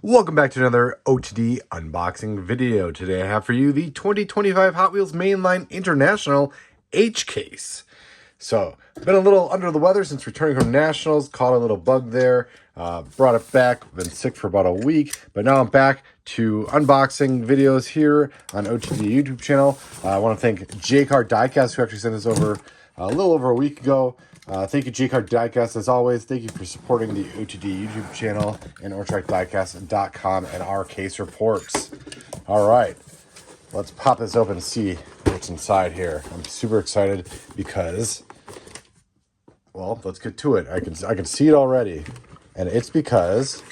Welcome back to another OTD unboxing video. Today I have for you the 2025 Hot Wheels Mainline International H case. So, been a little under the weather since returning from Nationals, caught a little bug there, brought it back, been sick for about a week, but now I'm back to unboxing videos here on OTD YouTube channel. I want to thank Jcar Diecast, who actually sent this over a little over a week ago. Thank you, Jcar Diecast, as always. Thank you for supporting the OTD YouTube channel and OrtrackDiecast.com and our case reports. All right, let's pop this open and see what's inside here. I'm super excited because, well, let's get to it. I can see it already, and it's because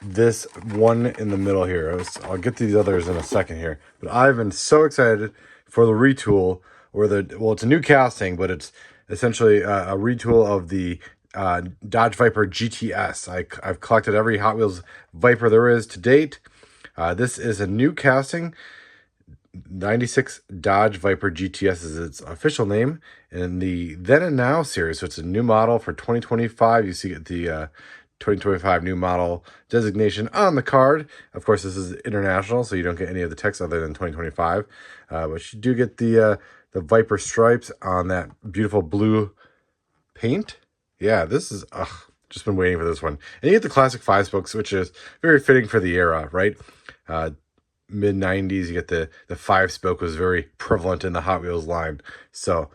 this one in the middle here. I'll get to these others in a second here, but I've been so excited for the retool. It's a new casting, but it's essentially a retool of the Dodge Viper GTS. I've collected every Hot Wheels Viper there is to date. This is a new casting. 96 Dodge Viper GTS is its official name in the Then and Now series. So it's a new model for 2025. You see the 2025 new model designation on the card. Of course, this is international, so you don't get any of the text other than 2025. But you do get the Viper stripes on that beautiful blue paint. Yeah, this is, just been waiting for this one. And you get the classic 5-spokes, which is very fitting for the era, right? Mid-90s, you get the 5-spoke was very prevalent in the Hot Wheels line. So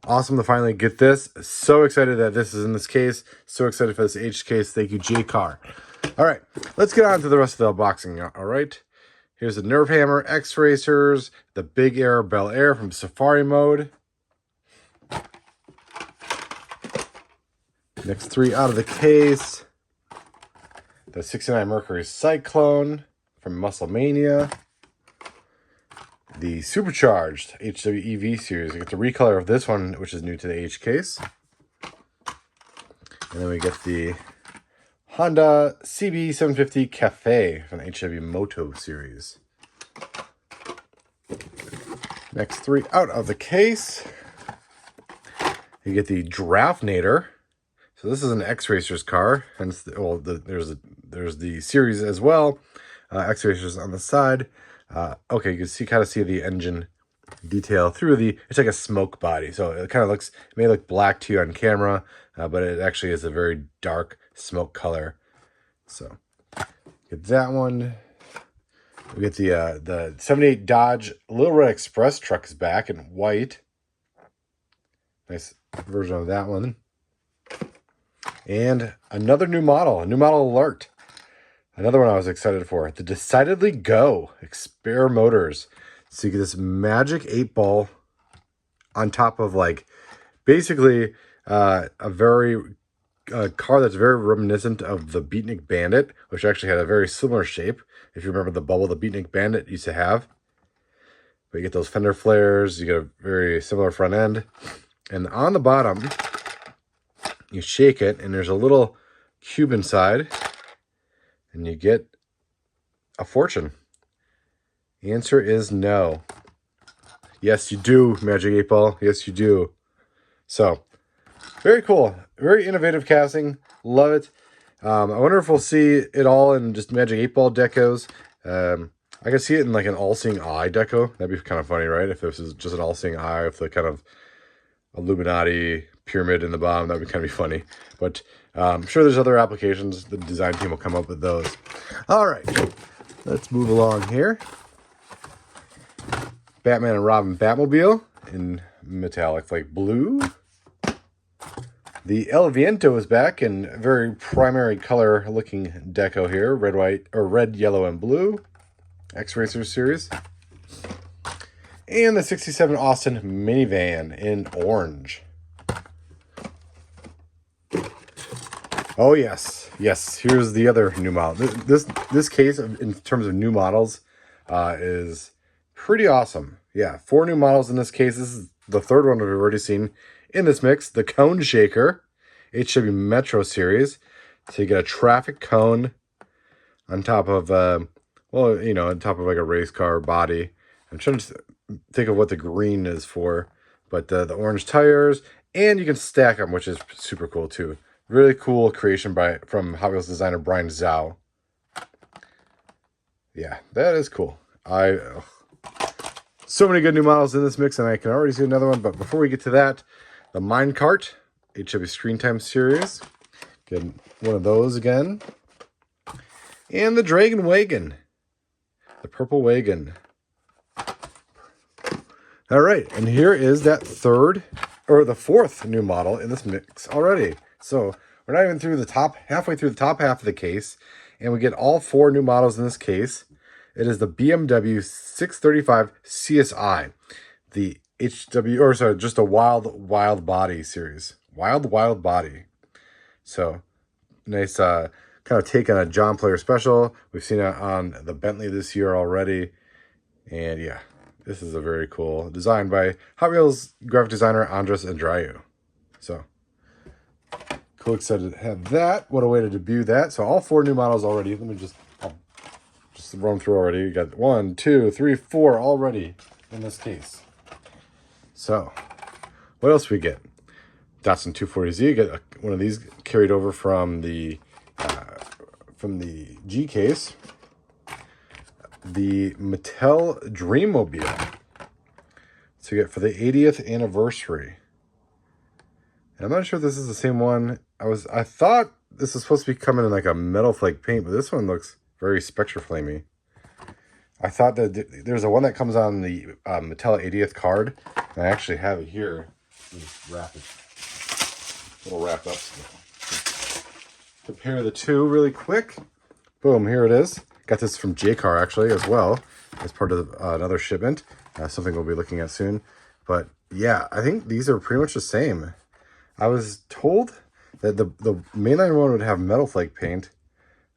awesome to finally get this. So excited that this is in this case. So excited for this H case. Thank you, Jcar. All right, let's get on to the rest of the unboxing. All right. Here's the Nerve Hammer X Racers, the Big Air Bel Air from Safari Mode. Next three out of the case. The 69 Mercury Cyclone from Muscle Mania. The Supercharged HWEV series. We get the recolor of this one, which is new to the H case. And then we get the Honda CB750 Cafe from the HW Moto series. Next three out of the case. You get the Draftnator. So this is an X-Racers car. Hence, there's the series as well. X-Racers on the side. Okay, you can kind of see the engine detail through it's like a smoke body. So it kind of it may look black to you on camera, but it actually is a very dark smoke color. So get that one. We get the 78 Dodge Little Red Express truck is back in white. Nice version of that one. And another new model, a new model alert. Another one I was excited for. The Decidedly Go Expare Motors. So you get this magic 8-ball on top of basically a car that's very reminiscent of the Beatnik Bandit, which actually had a very similar shape. If you remember the bubble the Beatnik Bandit used to have. But you get those fender flares. You get a very similar front end. And on the bottom, you shake it, and there's a little cube inside. And you get a fortune. The answer is no. Yes, you do, Magic 8-Ball. Yes, you do. So, very cool. Very innovative casting. Love it. I wonder if we'll see it all in just Magic 8-Ball decos. I could see it in an all-seeing eye deco. That'd be kind of funny, right? If this is just an all-seeing eye with the kind of Illuminati pyramid in the bottom, that would kind of be funny. But I'm sure there's other applications. The design team will come up with those. All right, let's move along here. Batman and Robin Batmobile in metallic blue. The El Viento is back in very primary color looking deco here. Red, white, or red, yellow, and blue. X-Racers series. And the 67 Austin minivan in orange. Oh, yes. Yes, here's the other new model. This case, in terms of new models, is pretty awesome. Yeah, 4 new models in this case. This is the third one we've already seen in this mix. The Cone Shaker, HW Metro series. So you get a traffic cone on top of, on top of a race car body. I'm trying to think of what the green is for, but the orange tires, and you can stack them, which is super cool too. Really cool creation from Hot Wheels designer Brian Zhao. Yeah, that is cool. So many good new models in this mix, and I can already see another one. But before we get to that, the Minecart HW Screen Time Series. Get one of those again. And the Dragon Wagon. The purple wagon. All right, and here is that the fourth new model in this mix already. So we're not even halfway through the top half of the case, and we get all 4 new models in this case. It is the BMW 635 CSI, the just a wild body series. Wild body. So nice kind of take on a John Player special. We've seen it on the Bentley this year already. And yeah, this is a very cool design by Hot Wheels graphic designer Andres Andrayu. So cool, excited to have that. What a way to debut that. So all 4 new models already. Let me just run through already. You got 1, 2, 3, 4 already in this case. So what else we get? Datsun 240Z. You get one of these carried over from the G case. The Mattel Dreammobile. So you get for the 80th anniversary. And I'm not sure if this is the same one. I thought this was supposed to be coming in like a metal flake paint, but this one looks very Spectraflamey. I thought that there's a one that comes on the Mattel 80th card, and I actually have it here. Let me just wrap it. A little wrapped up. Compare the two really quick. Boom, here it is. Got this from Jcar actually as well, as part of another shipment. Something we'll be looking at soon. But yeah, I think these are pretty much the same. I was told that the mainline one would have metal flake paint,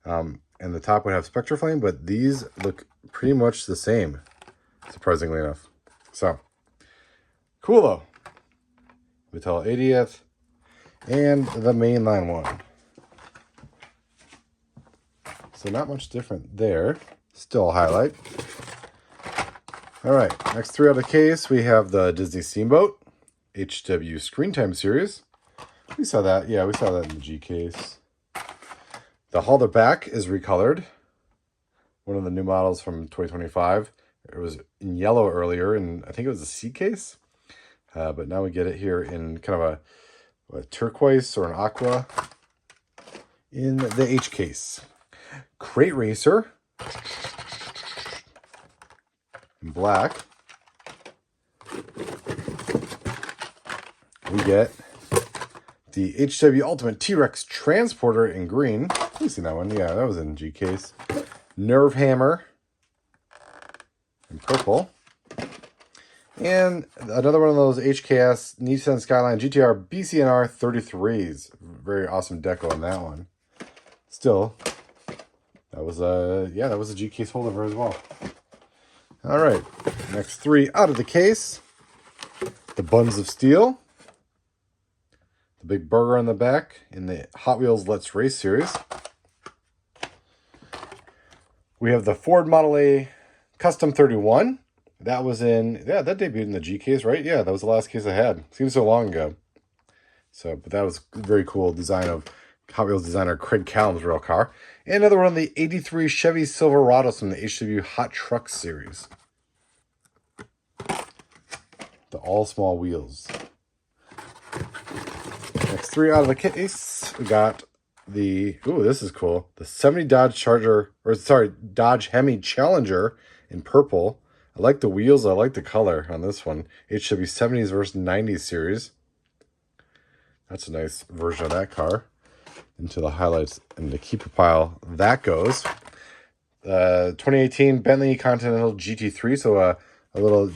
and the top would have Spectraflame, but these look pretty much the same, surprisingly enough. So, cool though. Mattel 80th, and the mainline one. So not much different there. Still a highlight. All right, next 3 out of the case, we have the Disney Steamboat HW Screen Time Series. We saw that. Yeah, we saw that in the G case. The halter back is recolored. One of the new models from 2025. It was in yellow earlier, and I think it was a C case. But now we get it here in kind of a turquoise or an aqua in the H case. Crate Racer in black. We get the HW Ultimate T-Rex Transporter in green. You've seen that one. Yeah, that was in G case. Nerve Hammer in purple. And another one of those HKS Nissan Skyline GTR BCNR 33s. Very awesome deco on that one. Still, that was a G case holdover as well. All right, next 3 out of the case. The Buns of Steel. The big burger on the back in the Hot Wheels Let's Race series. We have the Ford Model A Custom 31. That was that debuted in the G case, right? Yeah, that was the last case I had. Seems so long ago. So, but that was a very cool design of Hot Wheels designer Craig Callum's real car. And another one of the 83 Chevy Silverados from the HW Hot Trucks series. The all small wheels. Next 3 out of the case, we got this is cool. The 70 Dodge Hemi Challenger in purple. I like the wheels. I like the color on this one. HW 70s versus 90s series. That's a nice version of that car. Into the highlights and the keeper pile that goes. 2018 Bentley Continental GT3. So a little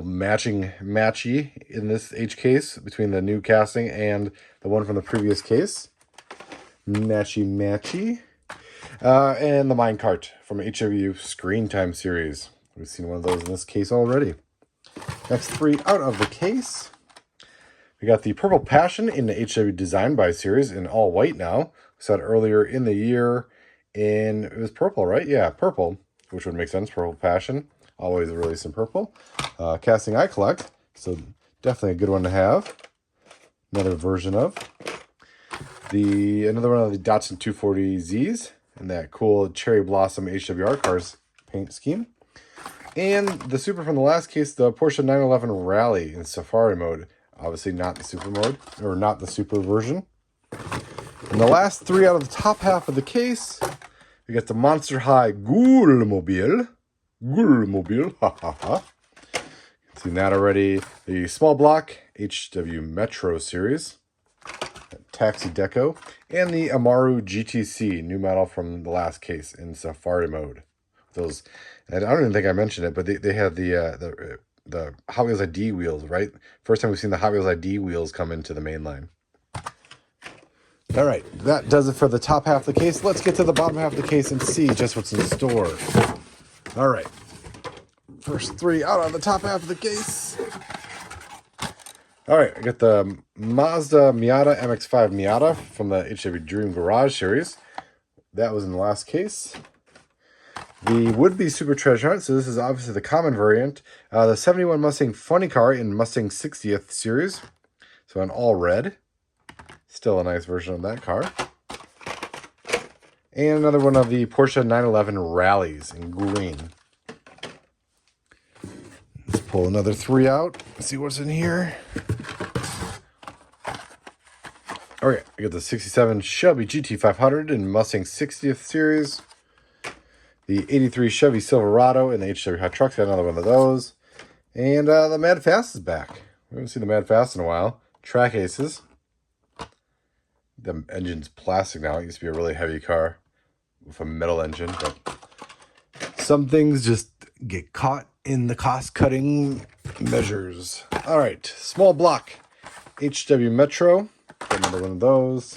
matchy in this H case between the new casting and the one from the previous case. Matchy. And the Minecart from HW Screen Time series. We've seen one of those in this case already. Next 3 out of the case. We got the Purple Passion in the HW Design By series in all white now. We saw it earlier in the year it was purple, right? Yeah, purple, which would make sense. Purple Passion, always released in purple. Casting I collect, so definitely a good one to have. another version of. Another one of the Datsun 240Zs in that cool cherry blossom HWR cars paint scheme. And the Super from the last case, the Porsche 911 Rally in Safari mode. Obviously not the Super mode, or not the Super version. And the last three out of the top half of the case, we got the Monster High Ghoulmobile. Ghoulmobile, ha ha ha. Seen that already. The small block HW Metro series. Taxi Deco, and the Amaru GTC, new model from the last case in Safari mode. Those, and I don't even think I mentioned it, but they have the Hot Wheels ID wheels, right? First time we've seen the Hot Wheels ID wheels come into the Mainline. All right, that does it for the top half of the case. Let's get to the bottom half of the case and see just what's in store. All right, first three out on the top half of the case. All right, I got the Mazda Miata MX-5 Miata from the HW Dream Garage series. That was in the last case. The would-be Super Treasure Hunt, so this is obviously the common variant. The 71 Mustang Funny Car in Mustang 60th series. So in all red. Still a nice version of that car. And another one of the Porsche 911 Rallies in green. Let's pull another three out. See what's in here. All right, I got the 67 Shelby GT500 in Mustang 60th series. The 83 Chevy Silverado in the HW Hot Trucks. Got another one of those. And the Mad Fast is back. We haven't seen the Mad Fast in a while. Track Aces. The engine's plastic now. It used to be a really heavy car with a metal engine. But some things just get caught in the cost-cutting measures. All right, small block HW Metro. Got another one of those.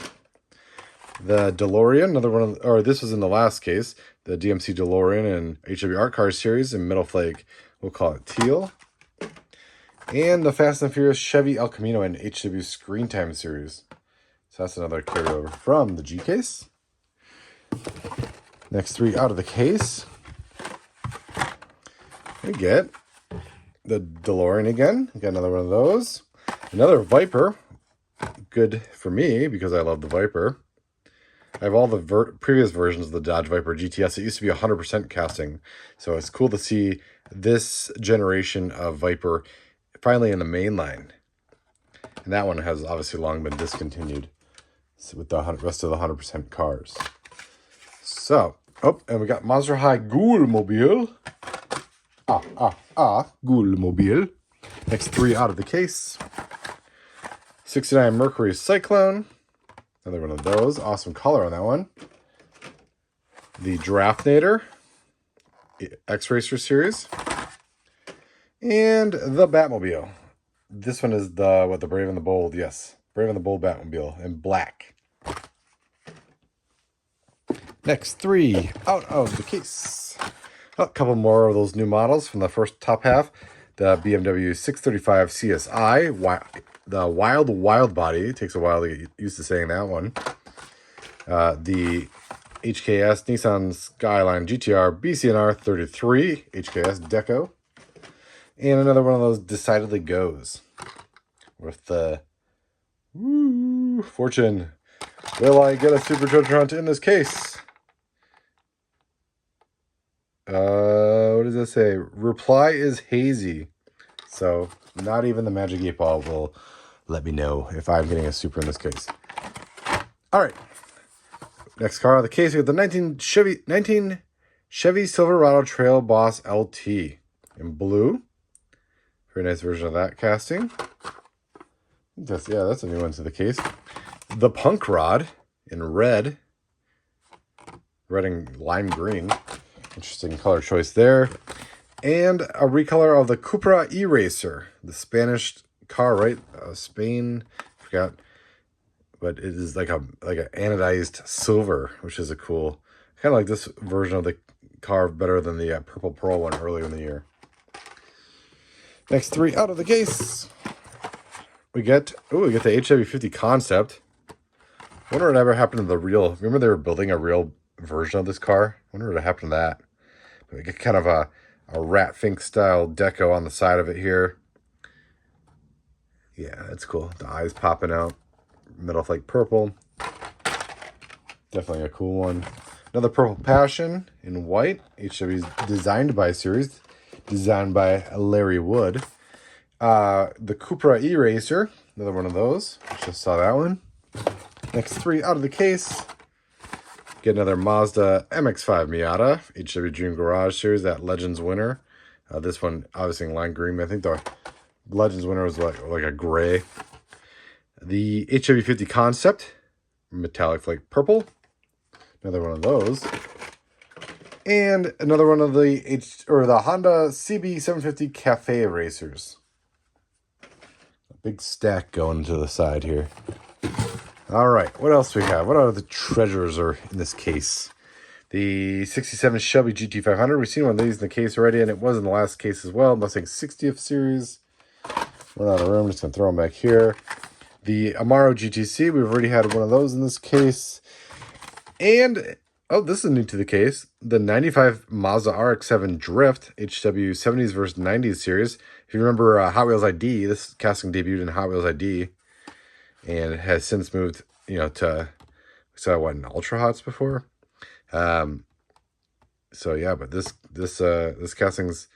The DeLorean, another one of, or this was in the last case, the DMC DeLorean and HW Art Car series in Middle Flake. We'll call it teal. And the Fast and Furious Chevy El Camino and HW Screen Time series. So that's another carryover from the G case. Next three out of the case. We get the DeLorean again. Got another one of those. Another Viper. Good for me because I love the Viper. I have all the previous versions of the Dodge Viper GTS. It used to be 100% casting. So it's cool to see this generation of Viper finally in the Mainline. And that one has obviously long been discontinued with the rest of the 100% cars. So, oh, and we got Monster High Ghoulmobile. Ghoulmobile. Next three out of the case. 69 Mercury Cyclone. Another one of those. Awesome color on that one. The Draftnator X-Racer series. And the Batmobile. This one is the Brave and the Bold. Yes, Brave and the Bold Batmobile in black. Next three out of the case. A couple more of those new models from the first top half. The BMW 635 CSI. The Wild Body. It takes a while to get used to saying that one. The HKS Nissan Skyline GTR BCNR 33 HKS Deco. And another one of those decidedly goes. With the fortune. Will I get a Super Treasure Hunt in this case? What does it say? Reply is hazy. So not even the Magic 8 Ball will let me know if I'm getting a Super in this case. All right. Next car on the case, we have the 19 Chevy Silverado Trail Boss LT in blue. Very nice version of that casting. That's a new one to the case. The Punk Rod in red. Red and lime green. Interesting color choice there. And a recolor of the Cupra E-Racer. The Spanish car, right? Spain, I forgot. But it is like an anodized silver, which is a cool. Kind of like this version of the car better than the Purple Pearl one earlier in the year. Next three out of the case. We get the HW50 Concept. I wonder what ever happened to the real. Remember they were building a real version of this car? I wonder what happened to that. But we get kind of a Rat Fink style deco on the side of it here. Yeah, that's cool. The eyes popping out. Metal flake purple. Definitely a cool one. Another Purple Passion in white. HW's designed by series. Designed by Larry Wood. The Cupra E-Racer. Another one of those. Just saw that one. Next three out of the case. Get another Mazda MX-5 Miata. HW Dream Garage Series. That Legends winner. This one obviously in lime green. I think the Legends winner was like a gray. The HW50 Concept. Metallic flake purple. Another one of those. And another one of the Honda CB750 Cafe Racers. A big stack going to the side here. All right, what else do we have? What other treasures are in this case? The 67 Shelby GT500. We've seen one of these in the case already, and it was in the last case as well. Mustang 60th series. Run out of room. Just going to throw them back here. The Amaro GTC. We've already had one of those in this case. And, oh, this is new to the case. The 95 Mazda RX-7 Drift, HW 70s versus 90s series. If you remember Hot Wheels ID, this casting debuted in Hot Wheels ID. And it has since moved, you know, to, we saw what, in Ultra Hots before? So, yeah, but this casting's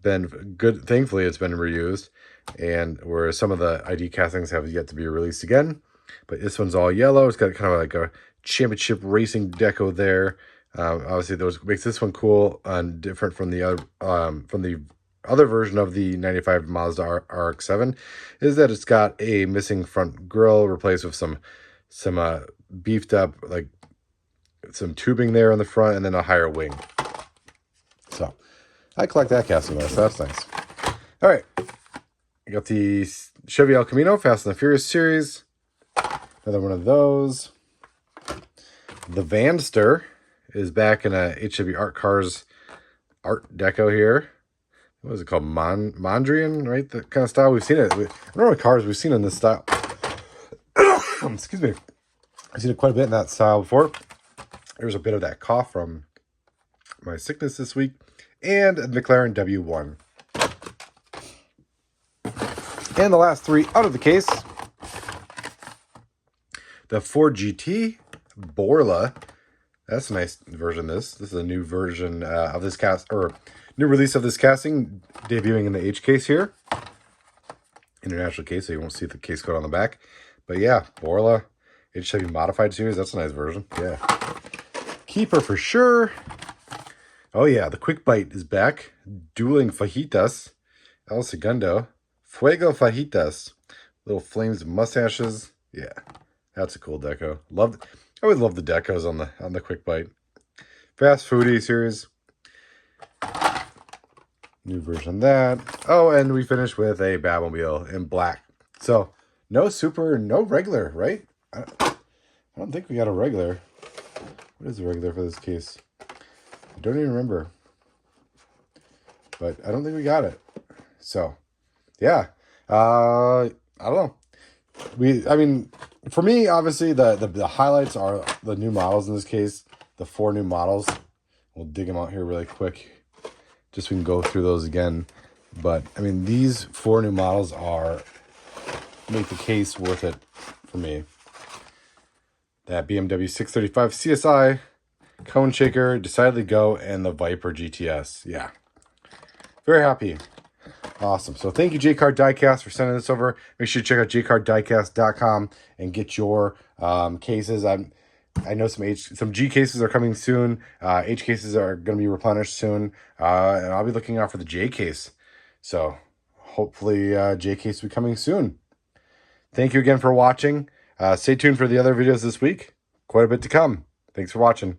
been good. Thankfully, it's been reused. And where some of the ID castings have yet to be released again. But this one's all yellow. It's got kind of like a championship racing deco there. Obviously, those makes this one cool and different from the other version of the 95 Mazda RX-7 is that it's got a missing front grille replaced with some beefed up, like some tubing there on the front, and then a higher wing. So I collect that casting though, so that's nice. All right, I got the Chevy El Camino Fast and the Furious series. Another one of those. The Vanster is back in a HW Art Cars Art Deco here. What is it called? Mondrian, right? The kind of style we've seen it. I don't know what cars we've seen in this style. Excuse me. I've seen it quite a bit in that style before. There's a bit of that cough from my sickness this week. And a McLaren W1. And the last three out of the case. The Ford GT Borla. That's a nice version of this. This is a new version of this cast, or new release of this casting, debuting in the H case here. International case, so you won't see the case code on the back. But yeah, Borla, HW Modified Series. That's a nice version. Yeah. Keeper for sure. Oh yeah, the Quick Bite is back. Dueling Fajitas. El Segundo. Fuego Fajitas. Little flames and mustaches. Yeah. That's a cool deco. I always love the decos on the Quick Bite. Fast Foodie series. New version of that. Oh, and we finished with a Batmobile in black. So, no super, no regular, right? I don't think we got a regular. What is the regular for this case? I don't even remember. But I don't think we got it. So, yeah. I don't know. I mean, for me, obviously, the highlights are the new models in this case. The 4 new models. We'll dig them out here really quick. Just so we can go through those again. But, I mean, these 4 new models make the case worth it for me. That BMW 635 CSI, Cone Shaker, Decidedly Go, and the Viper GTS. Yeah. Very happy. Awesome. So thank you, Jcar Diecast, for sending this over. Make sure you check out jcardiecast.com and get your cases. I know some G cases are coming soon. H cases are going to be replenished soon. And I'll be looking out for the J case. So hopefully J case will be coming soon. Thank you again for watching. Stay tuned for the other videos this week. Quite a bit to come. Thanks for watching.